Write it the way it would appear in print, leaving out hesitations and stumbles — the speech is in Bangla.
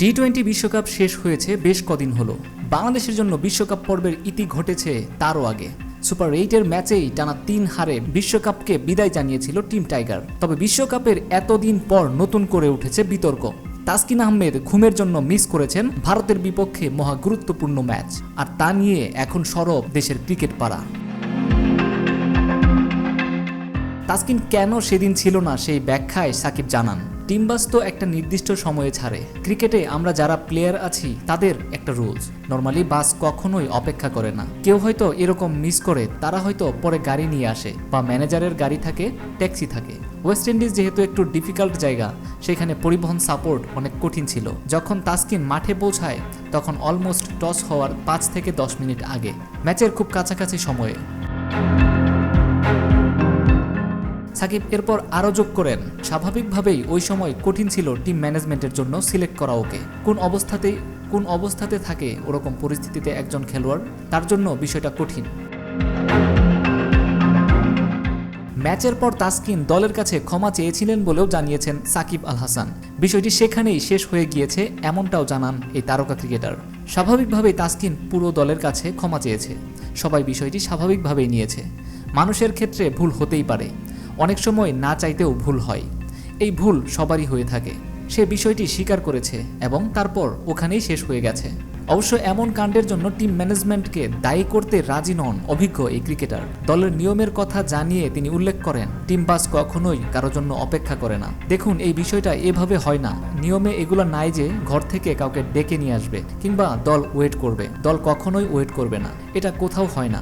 টি-20 বিশ্বকাপ শেষ হয়েছে বেশ কদিন হলো। বাংলাদেশের জন্য বিশ্বকাপ পর্বের ইতি ঘটেছে তারও আগে। সুপার 8-এর ম্যাচেই টানা 3 হারে বিশ্বকাপকে বিদায় জানিয়েছিল টিম টাইগার। তবে বিশ্বকাপের এতদিন পর নতুন করে উঠেছে বিতর্ক। তাসকিন আহমেদ ঘুমের জন্য মিস করেছেন ভারতের বিপক্ষে মহা গুরুত্বপূর্ণ ম্যাচ, আর তা নিয়ে এখন সরব দেশের ক্রিকেট পাড়া। তাসকিন কেন সেদিন ছিল না সেই ব্যাখ্যায় সাকিব জানান, টিম বাস তো একটা নির্দিষ্ট সময়ে ছাড়ে। ক্রিকেটে আমরা যারা প্লেয়ার আছি তাদের একটা রুলস, নর্মালি বাস কখনোই অপেক্ষা করে না। কেউ হয়তো এরকম মিস করে, তারা হয়তো পরে গাড়ি নিয়ে আসে বা ম্যানেজারের গাড়ি থাকে, ট্যাক্সি থাকে। ওয়েস্ট ইন্ডিজ যেহেতু একটু ডিফিকাল্ট জায়গা, সেখানে পরিবহন সাপোর্ট অনেক কঠিন ছিল। যখন তাসকিন মাঠে পৌঁছায় তখন অলমোস্ট টস হওয়ার 5 থেকে 10 মিনিট আগে, ম্যাচের খুব কাছাকাছি সময়ে। সাকিব এরপর আরও যোগ করেন, স্বাভাবিকভাবেই ওই সময় কঠিন ছিল টিম ম্যানেজমেন্টের জন্য সিলেক্ট করা ওকে। কোন অবস্থাতে থাকে ওরকম পরিস্থিতিতে একজন খেলোয়াড়, তার জন্য বিষয়টা কঠিন। ম্যাচের পর তাসকিন দলের কাছে ক্ষমা চেয়েছিলেন বলেও জানিয়েছেন সাকিব আল হাসান। বিষয়টি সেখানেই শেষ হয়ে গিয়েছে এমনটাও জানান এই তারকা ক্রিকেটার। স্বাভাবিকভাবেই তাসকিন পুরো দলের কাছে ক্ষমা চেয়েছে। সবাই বিষয়টি স্বাভাবিকভাবেই নিয়েছে। মানুষের ক্ষেত্রে ভুল হতেই পারে, অনেক সময় না চাইতেও ভুল হয়। এই ভুল সবারই হয়ে থাকে। সে বিষয়টি স্বীকার করেছে এবং তারপর ওখানেই শেষ হয়ে গেছে। অবশ্য এমন কাণ্ডের জন্য টিম ম্যানেজমেন্টকে দায়ী করতে রাজি নন অভিজ্ঞ এই ক্রিকেটার। দলের নিয়মের কথা জানিয়ে তিনি উল্লেখ করেন, টিম বাস কখনোই কারোর জন্য অপেক্ষা করে না। দেখুন, এই বিষয়টা এভাবে হয় না। নিয়মে এগুলো নাই যে ঘর থেকে কাউকে ডেকে নিয়ে আসবে কিংবা দল ওয়েট করবে। দল কখনোই ওয়েট করবে না, এটা কোথাও হয় না।